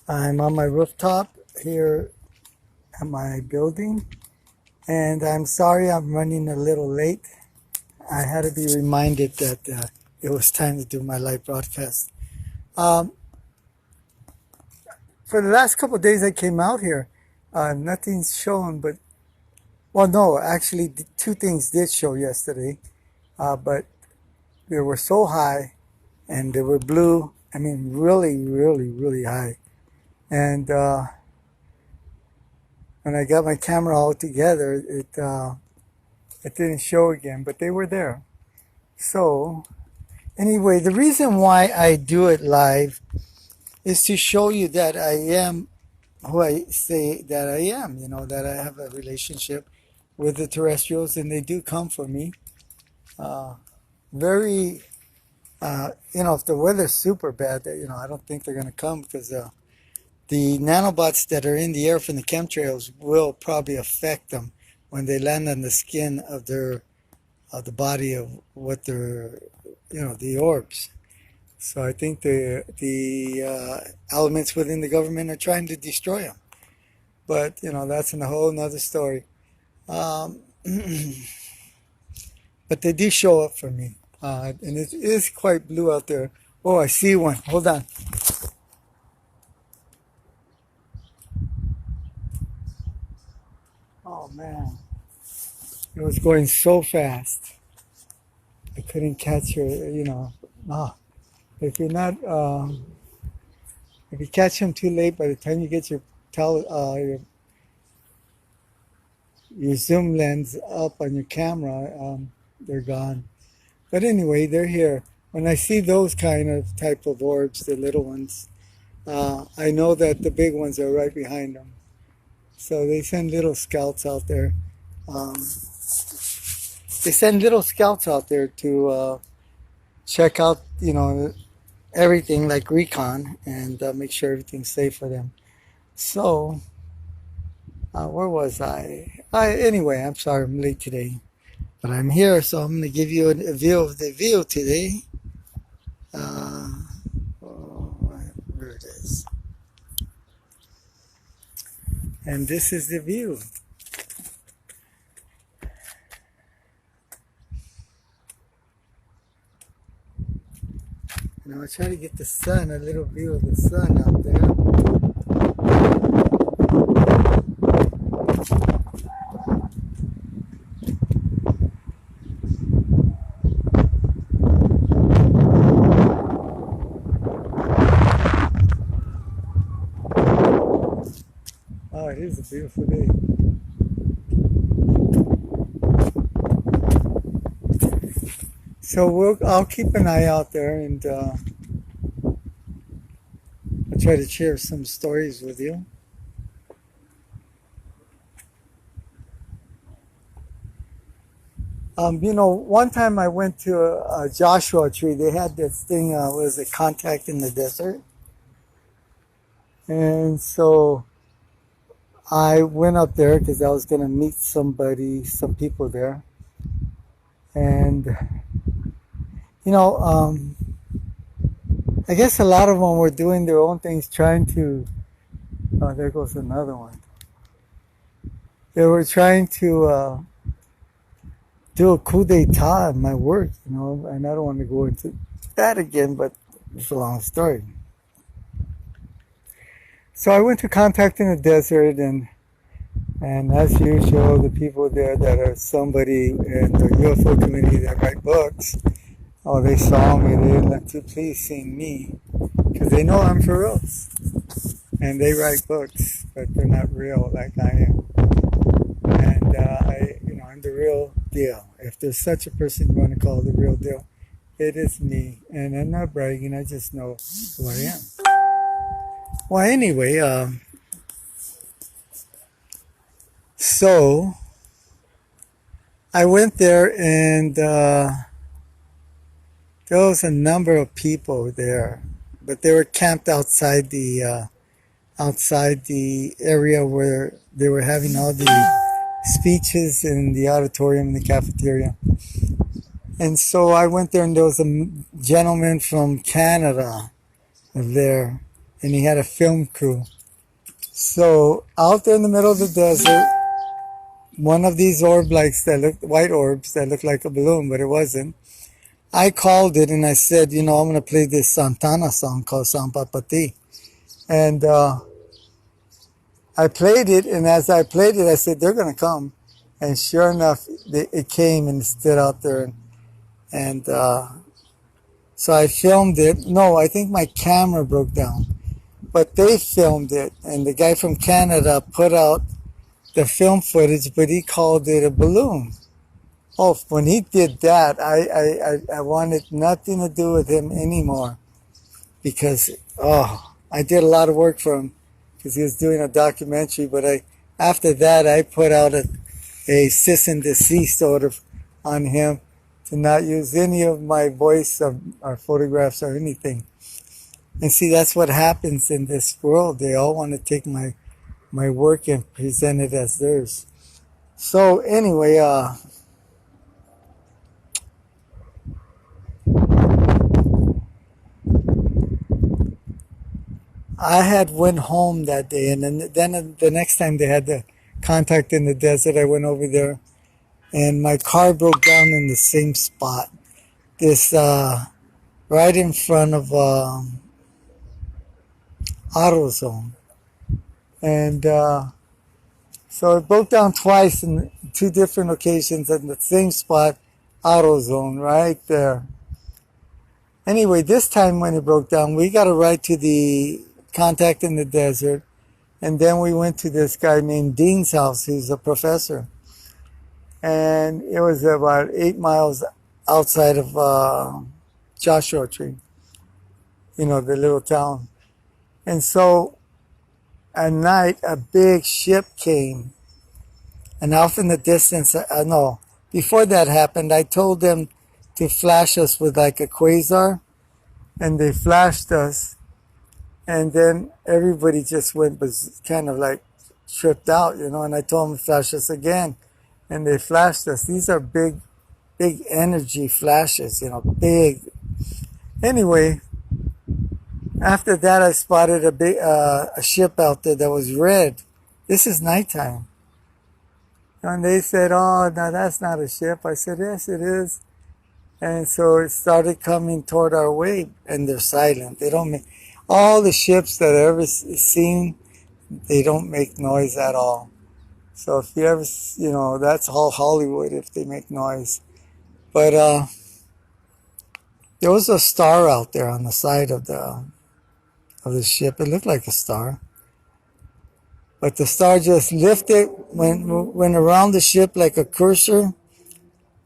I'm on my rooftop here at my building, and I'm sorry I'm running a little late. I had to be reminded that it was time to do my live broadcast. Um, for the last couple of days I came out here, nothing's shown, but, well, no, actually, two things did show yesterday, but they were so high and they were blue. I mean, really, really, really high. And when I got my camera all together, it didn't show again, but they were there. So anyway, the reason why I do it live is to show you that I am who I say that I am, that I have a relationship with the terrestrials and they do come for me. Very, if the weather's super bad, I don't think they're going to come because the nanobots that are in the air from the chemtrails will probably affect them when they land on the skin of the body of what they're, the orbs. So I think the elements within the government are trying to destroy them. But, that's a whole nother story. But they do show up for me. And it is quite blue out there. Oh, I see one. Hold on. Oh, man. It was going so fast. I couldn't catch her, If you're not, if you catch them too late, by the time you get your zoom lens up on your camera, they're gone. But anyway, they're here. When I see those kind of type of orbs, the little ones, I know that the big ones are right behind them. So they send little scouts out there. They send little scouts out there to check out, everything like recon and make sure everything's safe for them. So, where was I? Anyway, I'm sorry I'm late today, but I'm here, so I'm going to give you a view of the view today. Where it is. And this is the view. Now I try to get the sun, a little view of the sun out there. Oh, it is a beautiful day. So I'll keep an eye out there, and I'll try to share some stories with you. One time I went to a Joshua tree. They had this thing, was a contact in the desert. And so I went up there because I was going to meet some people there. And I guess a lot of them were doing their own things, trying to, oh, there goes another one. They were trying to do a coup d'etat in my work, and I don't want to go into that again, but it's a long story. So I went to contact in the desert, and as usual, the people there that are somebody in the UFO community that write books, oh, they saw me. They like to please seeing me because they know I'm for real. And they write books, but they're not real like I am. And I'm the real deal. If there's such a person you want to call the real deal, it is me. And I'm not bragging. I just know who I am. Well, anyway, so I went there, and there was a number of people there, but they were camped outside the area where they were having all the speeches in the auditorium in the cafeteria. And so I went there, and there was a gentleman from Canada there. and he had a film crew. So out there in the middle of the desert, one of these orb lights that looked, white orbs that looked like a balloon, but it wasn't. I called it and I said, I'm going to play this Santana song called San Papati. And I played it, and as I played it, I said, they're going to come. And sure enough, it came and stood out there. And so I filmed it. No, I think my camera broke down. But they filmed it, and the guy from Canada put out the film footage, but he called it a balloon. Oh, when he did that, I wanted nothing to do with him anymore, because, I did a lot of work for him because he was doing a documentary, but after that, I put out a cease and desist order on him to not use any of my voice or photographs or anything. And see, that's what happens in this world. They all want to take my work and present it as theirs. So anyway, I had went home that day, and then the next time they had the contact in the desert, I went over there, and my car broke down in the same spot. This right in front of AutoZone. And so it broke down twice in two different occasions in the same spot, AutoZone, right there. Anyway, this time when it broke down, we got a ride to the contact in the desert, and then we went to this guy named Dean's house, who's a professor. And it was about 8 miles outside of Joshua Tree, the little town. And so at night, a big ship came. And off in the distance, no, before that happened, I told them to flash us with like a quasar. And they flashed us. And then everybody just was kind of like tripped out, and I told them to flash us again. And they flashed us. These are big energy flashes, big. Anyway, after that, I spotted a ship out there that was red. This is nighttime. And they said, oh, no, that's not a ship. I said, yes, it is. And so it started coming toward our way, and they're silent. They don't make, all the ships that I've ever seen, they don't make noise at all. So if you ever, that's all Hollywood if they make noise. But there was a star out there on the side of the ship. It looked like a star. But the star just lifted, went around the ship like a cursor,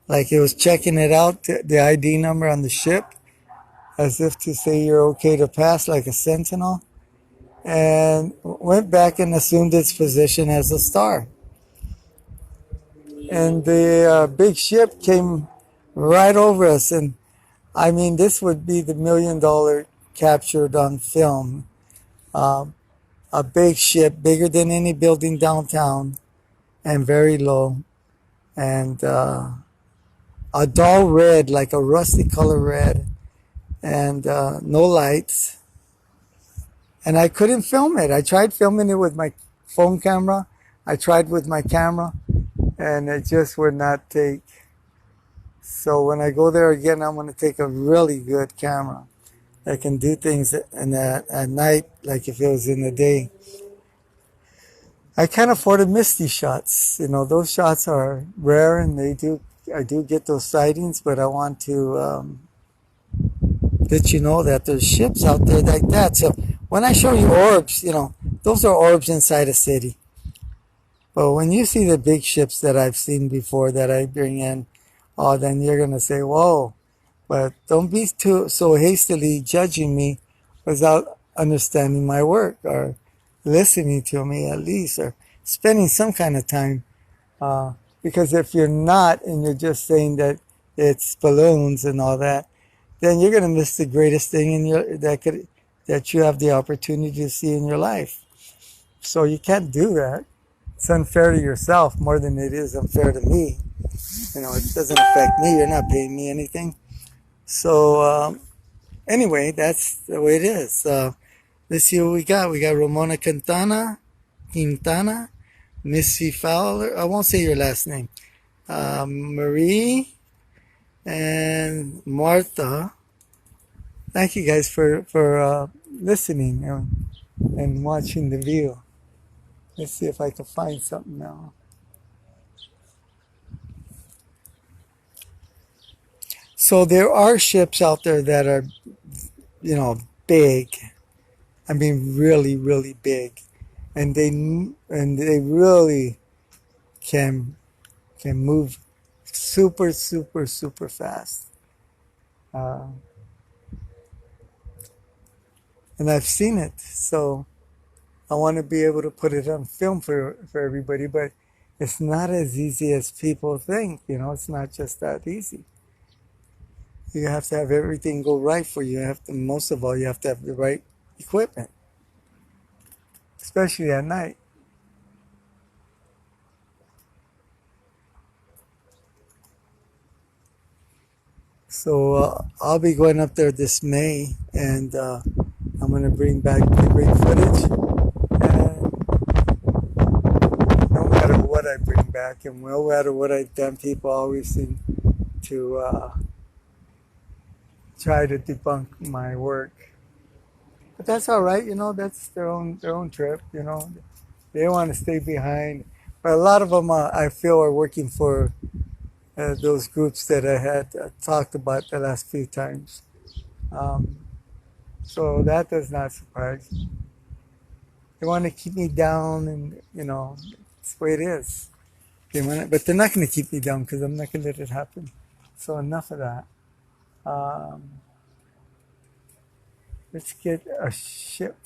like it was checking it out, the ID number on the ship, as if to say you're okay to pass, like a sentinel, and went back and assumed its position as a star. And the big ship came right over us, and I mean, this would be the $1 million captured on film. A big ship, bigger than any building downtown, and very low, and a dull red, like a rusty color red, and no lights. And I couldn't film it. I tried filming it with my phone camera. I tried with my camera, and it just would not take. So when I go there again, I'm going to take a really good camera that can do things at night, like if it was in the day. I can't afford to miss these shots. Those shots are rare, and I do get those sightings, but I want to let you know that there's ships out there like that. So when I show you orbs, those are orbs inside a city. But when you see the big ships that I've seen before that I bring in, then you're going to say, whoa. But don't be so hastily judging me without understanding my work, or listening to me at least, or spending some kind of time. Because if you're not, and you're just saying that it's balloons and all that, then you're going to miss the greatest thing that you have the opportunity to see in your life. So you can't do that. It's unfair to yourself more than it is unfair to me. It doesn't affect me. You're not paying me anything. So anyway, that's the way it is. Let's see what we got. We got Ramona Quintana, Missy Fowler. I won't say your last name. Marie and Martha. Thank you guys for listening and watching the video. Let's see if I can find something now. So there are ships out there that are, big. I mean, really, really big, and they really can move super, super, super fast. Uh, and I've seen it, so I want to be able to put it on film for everybody. But it's not as easy as people think. It's not just that easy. You have to have everything go right for you. Most of all, you have to have the right equipment, especially at night. So I'll be going up there this May, and I'm going to bring back the great footage. And no matter what I bring back, and no matter what I've done, people always seem to try to debunk my work. But that's all right, that's their own trip, They want to stay behind. But a lot of them, I feel, are working for those groups that I had talked about the last few times. So that does not surprise me. They want to keep me down, and, it's the way it is. But they're not going to keep me down because I'm not going to let it happen. So enough of that. Let's get a ship.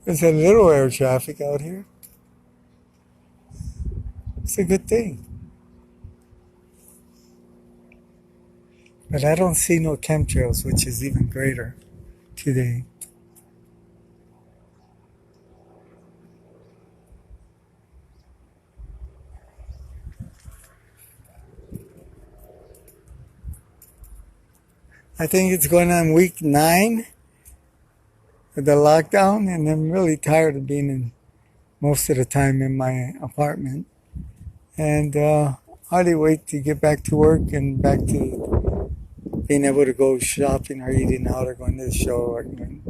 There's a little air traffic out here. It's a good thing. But I don't see no chemtrails, which is even greater today. I think it's going on week 9 of the lockdown, and I'm really tired of being in most of the time in my apartment. And hardly wait to get back to work and back to being able to go shopping or eating out or going to the show or going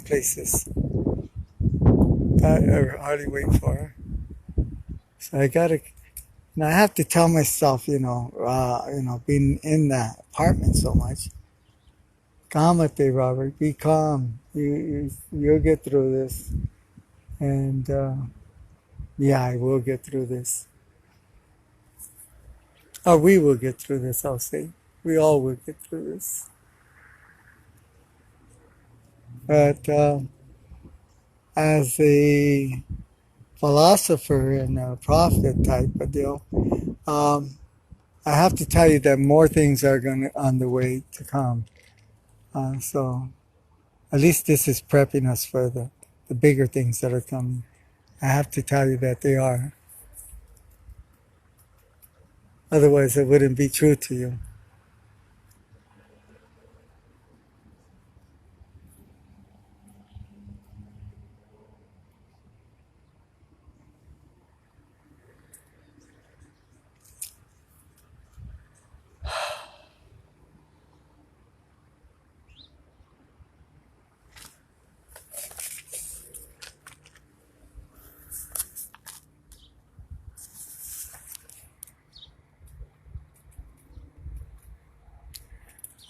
places. I hardly wait for her. So I have to tell myself, being in that apartment so much. Calmate, Robert. Be calm. You'll get through this. And yeah, I will get through this. Or we will get through this, I'll say. We all will get through this. But as a philosopher and a prophet type of deal, I have to tell you that more things are on the way to come. So at least this is prepping us for the bigger things that are coming. I have to tell you that they are. Otherwise, it wouldn't be true to you.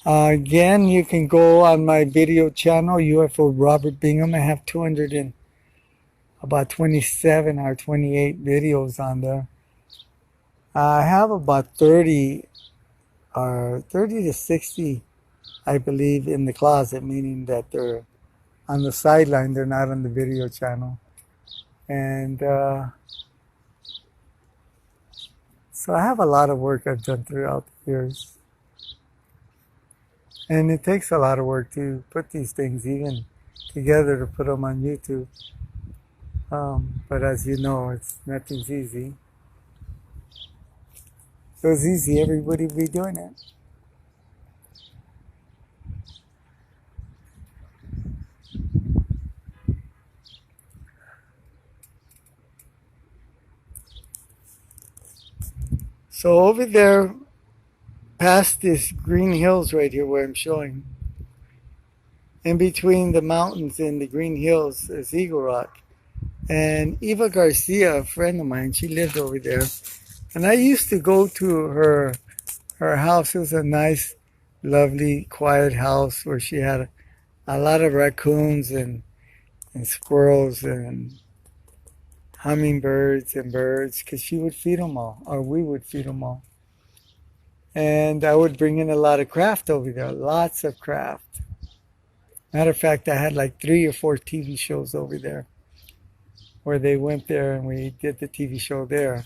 Again, you can go on my video channel, UFO Robert Bingham. I have about 27 or 28 videos on there. I have about 30 are 30 to 60, I believe, in the closet, meaning that they're on the sideline, they're not on the video channel. And so I have a lot of work I've done throughout the years. And it takes a lot of work to put these things even together to put them on YouTube. But as you know, nothing's easy. If it was easy, everybody would be doing it. So over there, past this green hills right here where I'm showing, in between the mountains and the green hills is Eagle Rock. And Eva Garcia, a friend of mine, she lived over there. And I used to go to her house. It was a nice, lovely, quiet house where she had a lot of raccoons and squirrels and hummingbirds and birds, because she would feed them all, or we would feed them all. And I would bring in a lot of craft over there, lots of craft. Matter of fact, I had like 3 or 4 TV shows over there where they went there and we did the TV show there.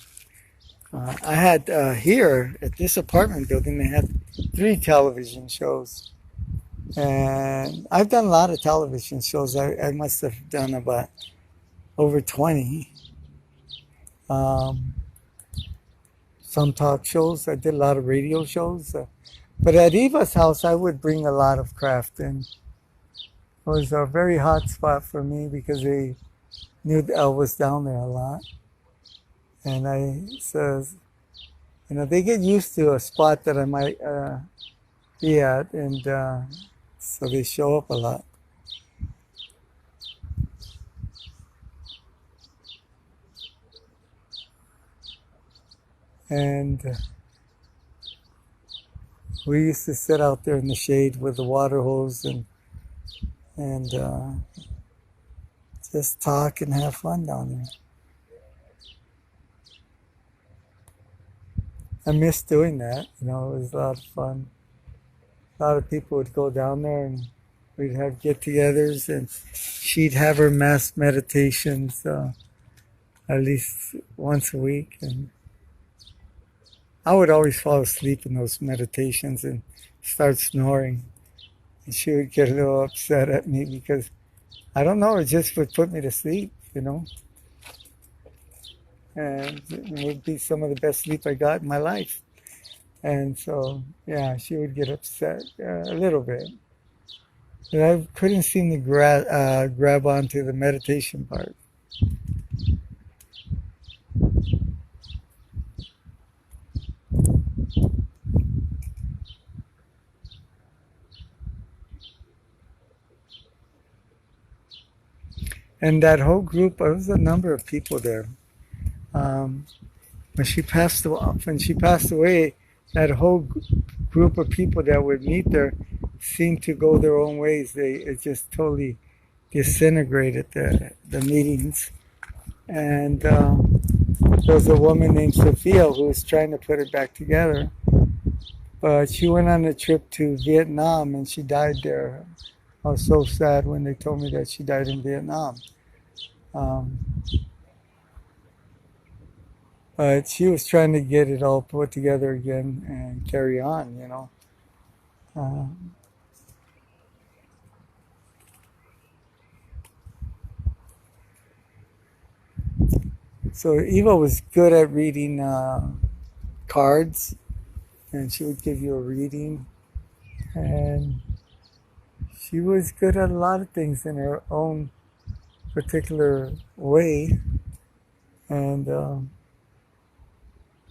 I had here at this apartment building, they had 3 television shows. And I've done a lot of television shows. I must have done about over 20. Some talk shows. I did a lot of radio shows. But at Eva's house, I would bring a lot of craft in. It was a very hot spot for me because they knew I was down there a lot. And I says, you know, they get used to a spot that I might be at, and so they show up a lot. And we used to sit out there in the shade with the water hose and just talk and have fun down there. I miss doing that. You know, it was a lot of fun. A lot of people would go down there and we'd have get-togethers, and she'd have her mass meditations at least once a week. And I would always fall asleep in those meditations and start snoring. And she would get a little upset at me because, I don't know, it just would put me to sleep, you know. And it would be some of the best sleep I got in my life. And so, yeah, she would get upset a little bit. But I couldn't seem to grab onto the meditation part. And that whole group, there was a number of people there. When she passed away, that whole group of people that would meet there seemed to go their own ways. It just totally disintegrated the meetings. And there was a woman named Sophia who was trying to put it back together. But she went on a trip to Vietnam and she died there. I was so sad when they told me that she died in Vietnam. But she was trying to get it all put together again and carry on, you know. So Eva was good at reading cards, and she would give you a reading. And she was good at a lot of things in her own particular way. And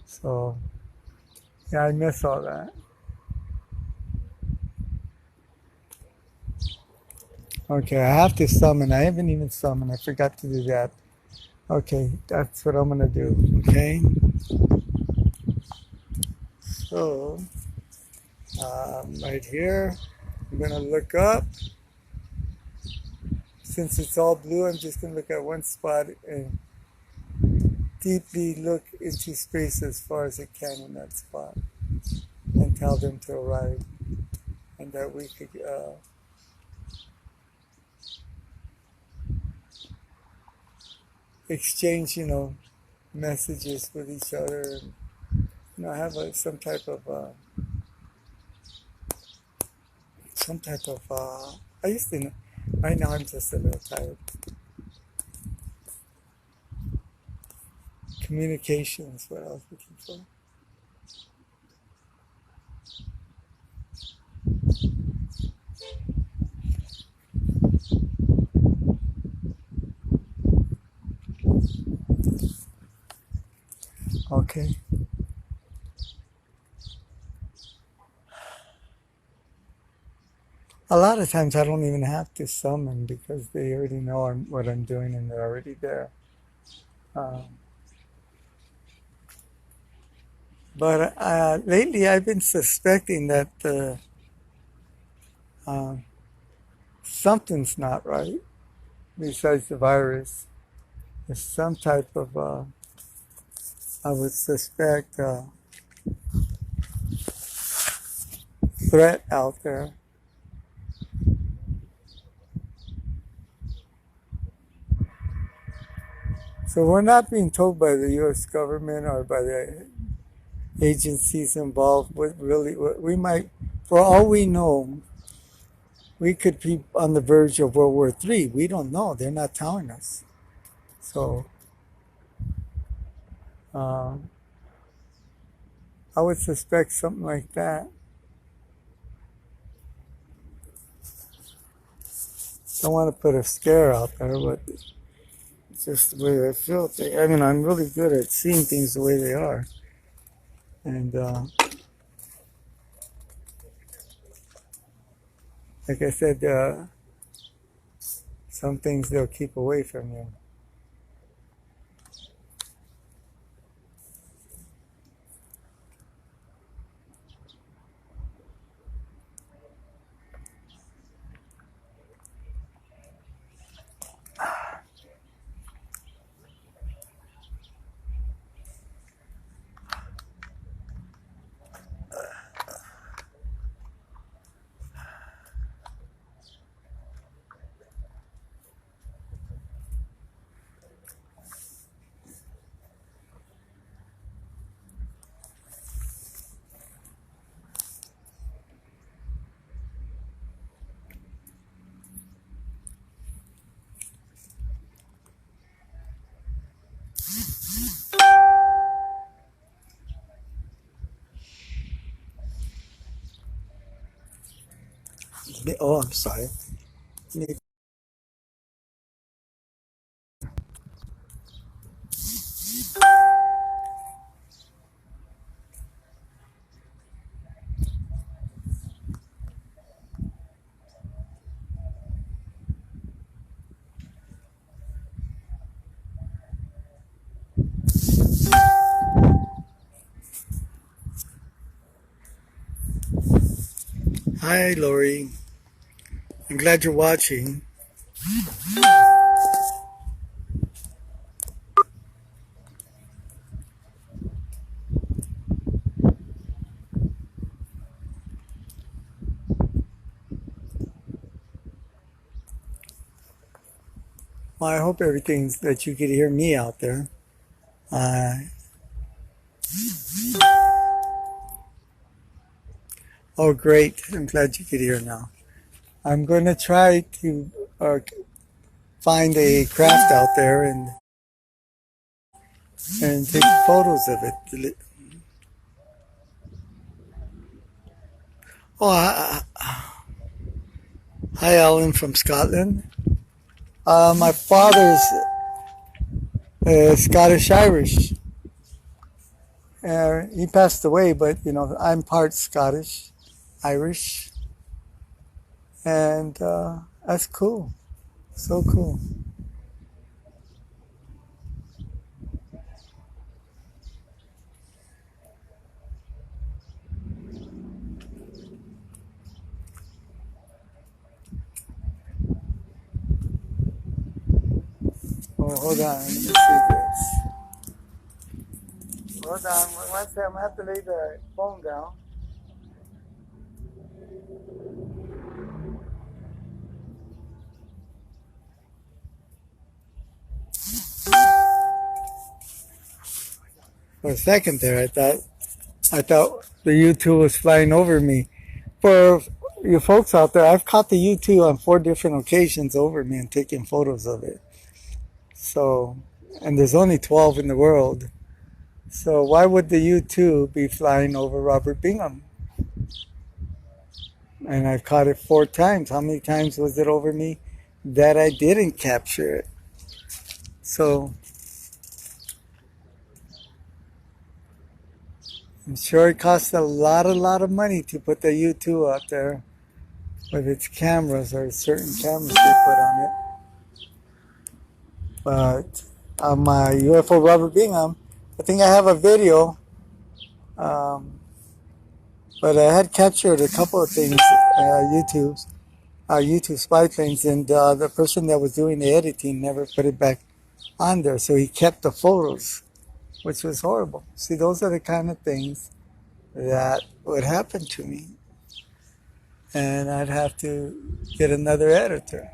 so, yeah, I miss all that. Okay, I have to summon. I haven't even summoned. I forgot to do that. Okay, that's what I'm going to do, okay? So, right here, I'm going to look up. Since it's all blue, I'm just going to look at one spot and deeply look into space as far as it can in that spot. And tell them to arrive, and that we could exchange, messages with each other, and have some type of I used to know. Right now, I'm just a little tired. Communication is what I was looking for. Okay. A lot of times I don't even have to summon because they already know what I'm doing and they're already there. Um, but lately I've been suspecting that something's not right besides the virus. There's some type of, I would suspect, threat out there. So we're not being told by the U.S. government or by the agencies involved what we might, for all we know, we could be on the verge of World War III. We don't know. They're not telling us. So I would suspect something like that. Don't want to put a scare out there, but it's just the way I feel. I mean, I'm really good at seeing things the way they are. And like I said, some things they'll keep away from you. Oh, I'm sorry. Hi, Lori. I'm glad you're watching. Well, I hope everything's that you could hear me out there. Uh, oh, great. I'm glad you could hear now. I'm going to try to find a craft out there and take photos of it. Oh, hi, Alan from Scotland. My father's Scottish Irish. He passed away, but I'm part Scottish, Irish, and that's cool. So cool. Oh, hold on. Let me see this. Hold on. One second. I'm going to have to lay the phone down. For a second there, I thought the U2 was flying over me. For you folks out there, I've caught the U2 on 4 different occasions over me and taken photos of it. So, and there's only 12 in the world. So why would the U2 be flying over Robert Bingham? And I've caught it 4 times. How many times was it over me that I didn't capture it? So I'm sure it costs a lot of money to put the U2 out there with its cameras or certain cameras they put on it. But on my UFO Robert Bingham, I think I have a video. Um, but I had captured a couple of things, YouTube spy things, and the person that was doing the editing never put it back on there, so he kept the photos, which was horrible. See, those are the kind of things that would happen to me, and I'd have to get another editor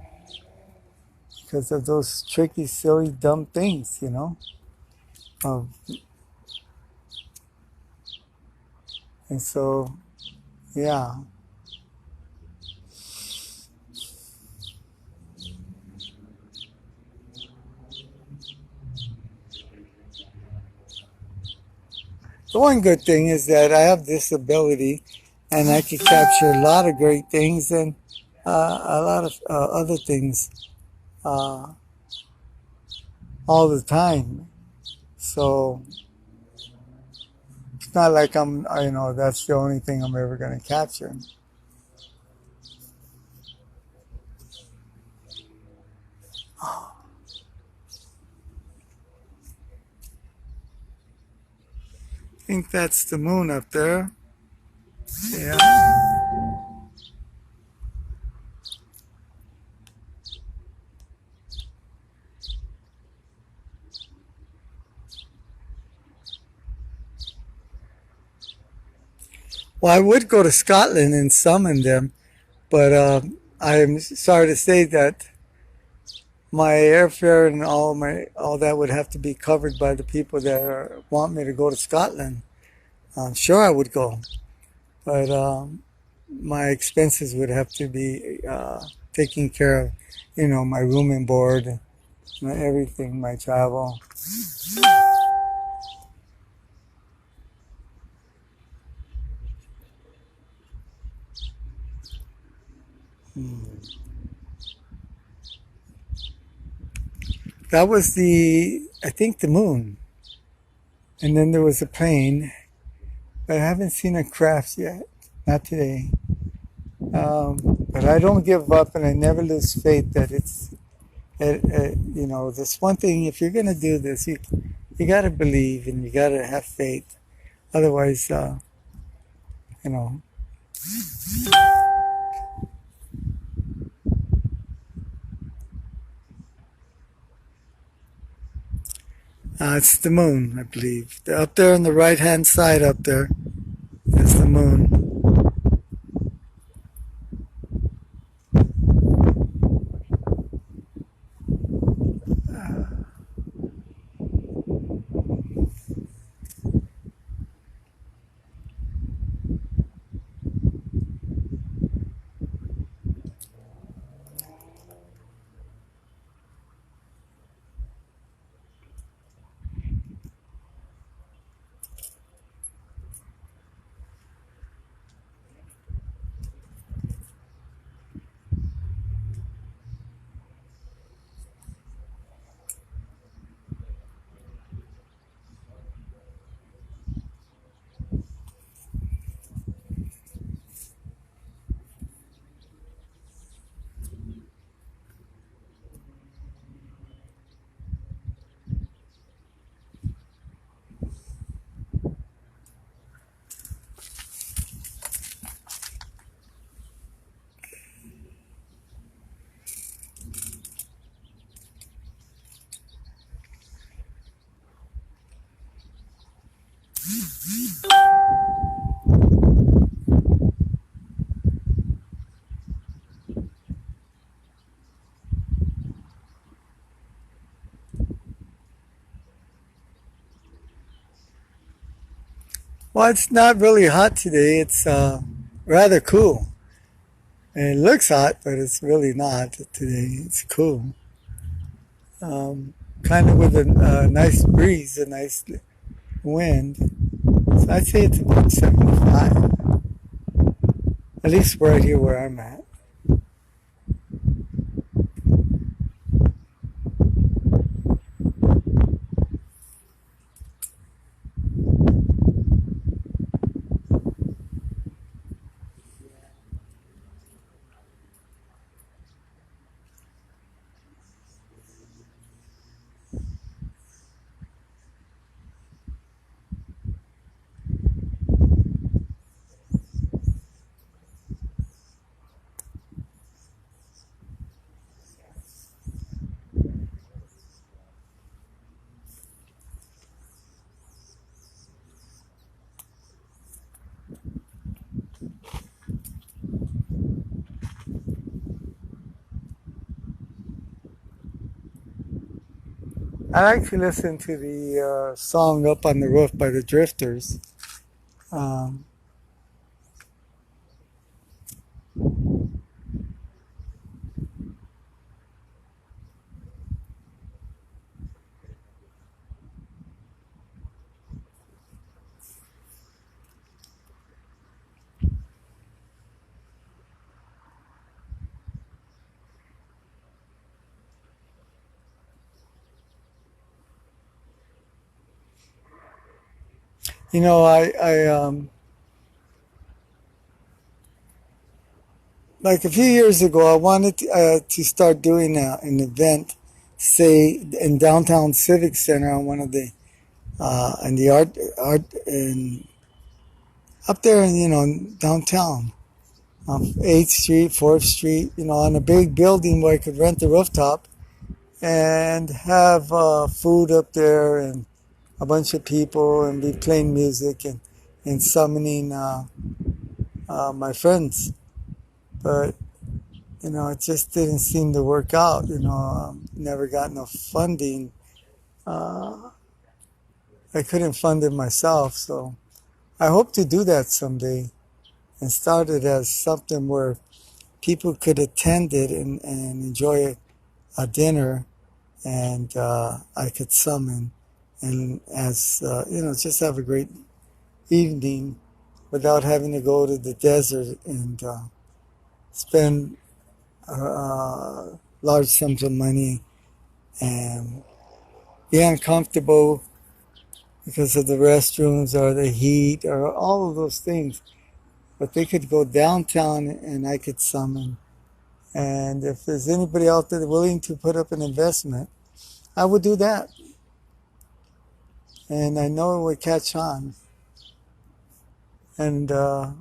because of those tricky, silly, dumb things, you know. Um, and so, yeah. The one good thing is that I have this ability and I can capture a lot of great things and a lot of other things uh, all the time. So it's not like that's the only thing I'm ever going to capture. I think that's the moon up there. Yeah. Well, I would go to Scotland and summon them, but I'm sorry to say that my airfare and all that would have to be covered by the people that want me to go to Scotland. I'm sure I would go, but my expenses would have to be taken care of. You know, my room and board, everything, my travel. That was I think the moon. And then there was a plane, but I haven't seen a craft yet. Not today. But I don't give up and I never lose faith that this one thing, if you're going to do this, you got to believe and you got to have faith. Otherwise, you know, it's the moon, I believe. Up there on the right-hand side up there is the moon. Well, it's not really hot today. It's rather cool. And it looks hot, but it's really not today. It's cool. Um, kind of with a nice breeze, a nice wind. So I'd say it's about 75, at least right here where I'm at. I like to listen to the song Up on the Roof by the Drifters. Um, you know, like a few years ago, I wanted to start doing an event, say in downtown Civic Center on one of the in the art in up there in downtown, 8th Street, 4th Street, on a big building where I could rent the rooftop and have food up there and a bunch of people and be playing music and summoning my friends. But it just didn't seem to work out. Never got enough funding. Uh, I couldn't fund it myself, so I hope to do that someday and start it as something where people could attend it and enjoy a dinner, and I could summon and as just have a great evening without having to go to the desert and spend large sums of money and be uncomfortable because of the restrooms or the heat or all of those things. But they could go downtown and I could summon. And if there's anybody out there willing to put up an investment, I would do that. And I know it would catch on. And but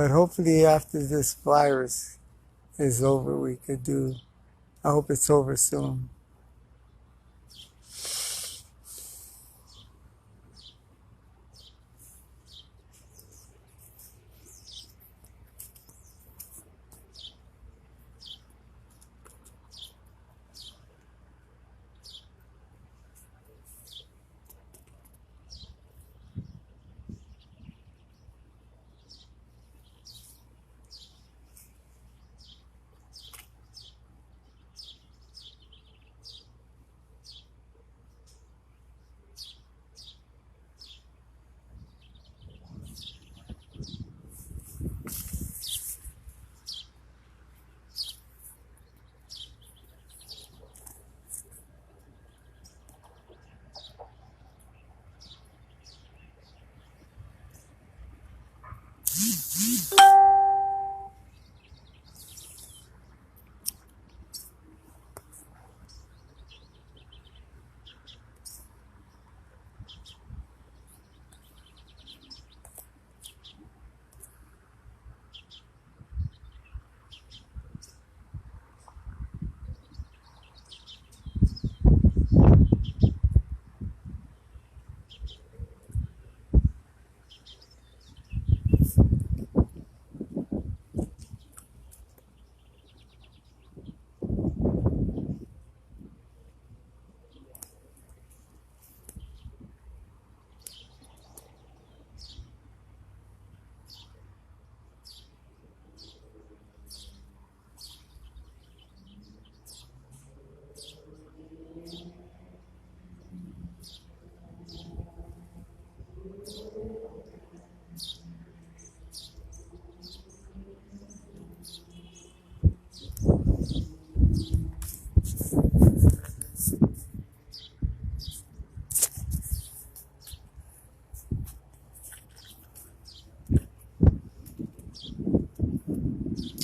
hopefully after this virus is over, we could do. I hope it's over soon.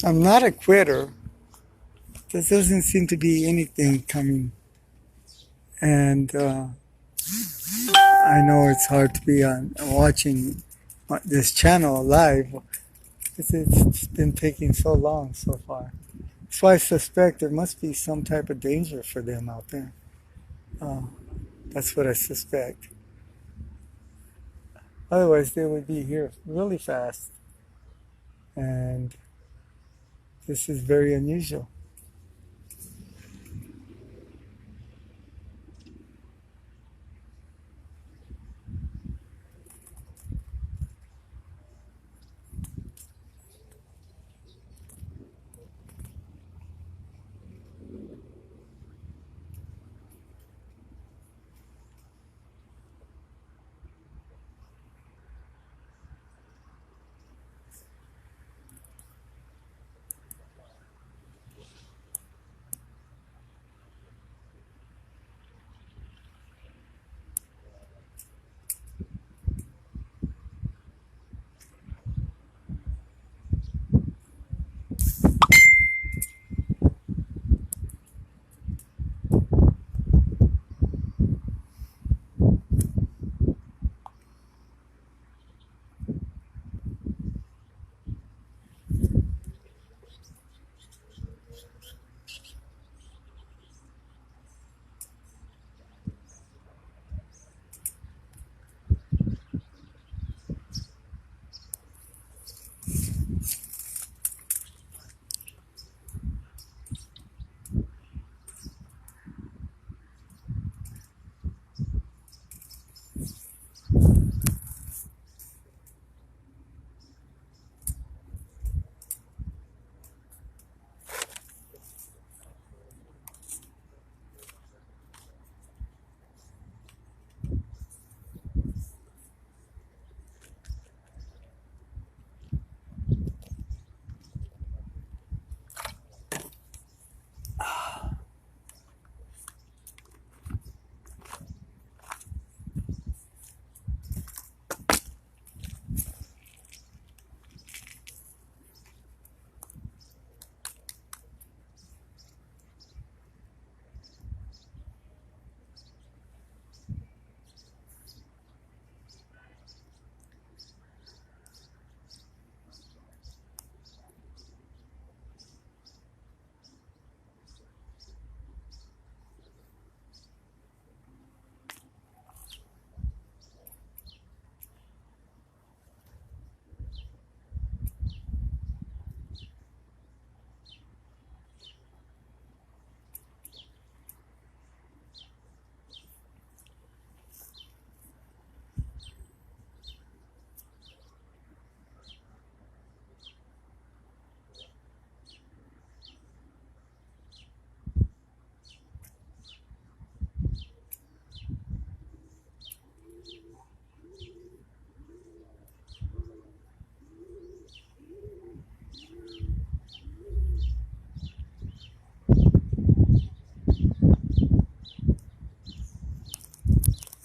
I'm not a quitter. There doesn't seem to be anything coming. And I know it's hard to be on watching this channel live. It's been taking so long so far. So I suspect there must be some type of danger for them out there. Uh, that's what I suspect. Otherwise, they would be here really fast. And this is very unusual.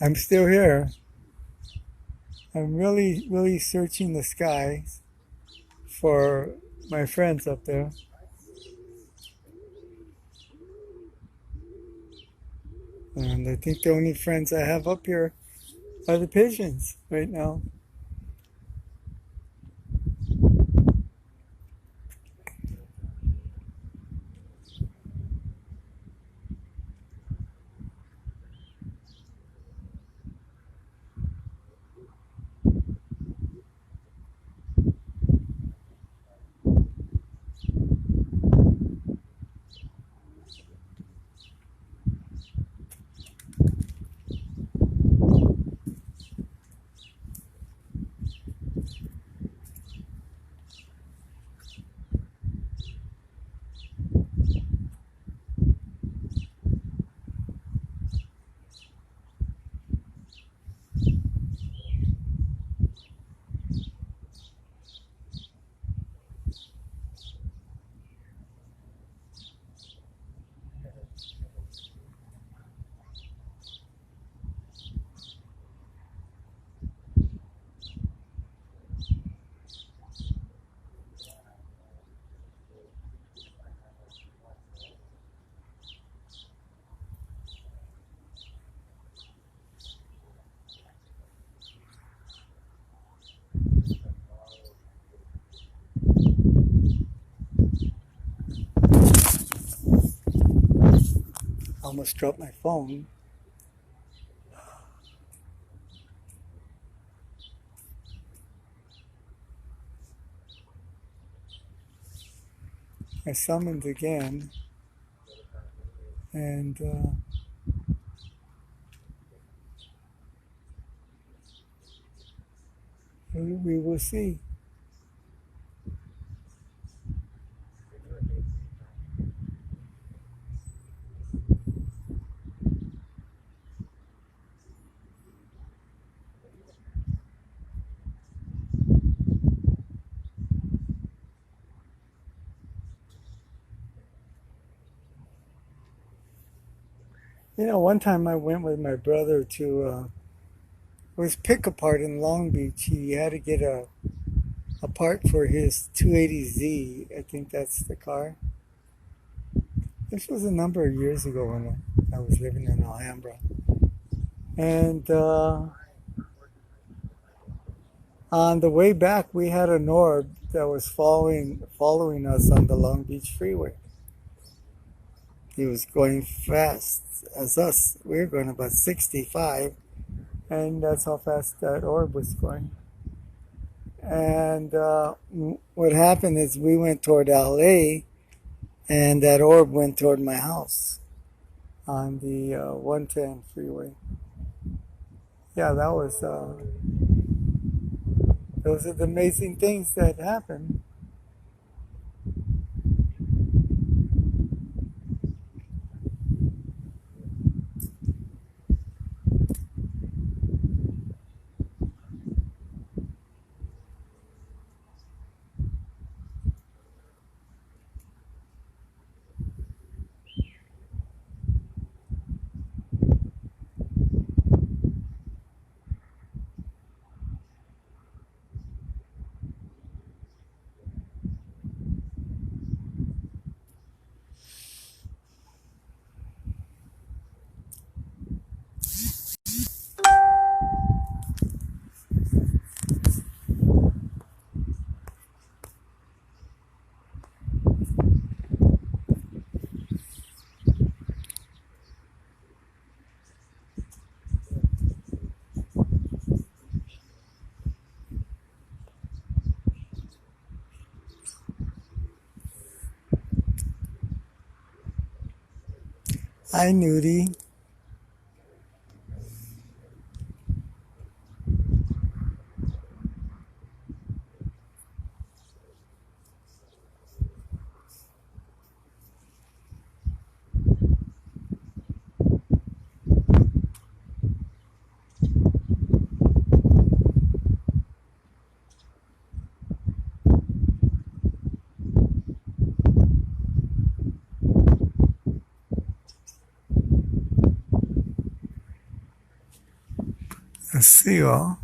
I'm still here. I'm really searching the sky for my friends up there. And I think the only friends I have up here are the pigeons right now. almost dropped my phone. I summoned again, and we will see. You know, one time I went with my brother to it was pick apart in Long Beach. He had to get a part for his 280Z. I think that's the car. This was a number of years ago when I was living in Alhambra. And on the way back, we had an orb that was following us on the Long Beach freeway. He was going fast as us. We were going about 65, and that's how fast that orb was going. And what happened is we went toward LA, and that orb went toward my house on the 110 freeway. Yeah, those are the amazing things that happen. Hi, Nudie. I see you all.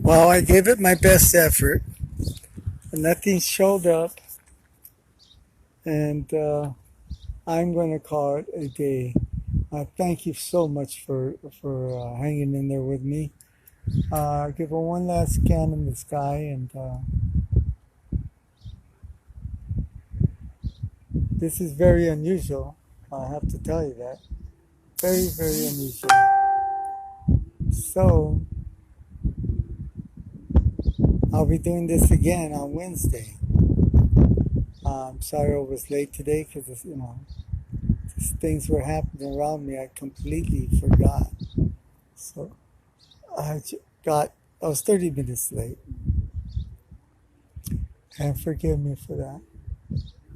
Well, I gave it my best effort, but nothing showed up, and I'm going to call it a day. Thank you so much for hanging in there with me. Give it one last scan in the sky, and this is very unusual. I have to tell you that. Very, very unusual. So, I'll be doing this again on Wednesday. I'm sorry I was late today because, just things were happening around me. I completely forgot. So, I was 30 minutes late. And forgive me for that.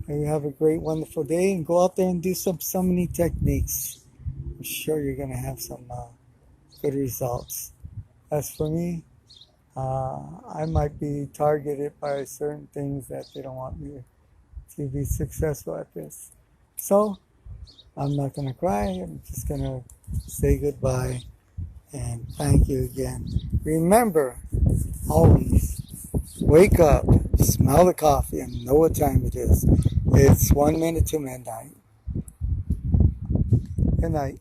And you have a great, wonderful day, and go out there and do some summoning techniques. I'm sure you're going to have some good results. As for me, I might be targeted by certain things that they don't want me to be successful at this. So, I'm not going to cry. I'm just going to say goodbye and thank you again. Remember, always wake up, smell the coffee, and know what time it is. It's 1 minute to midnight. Good night.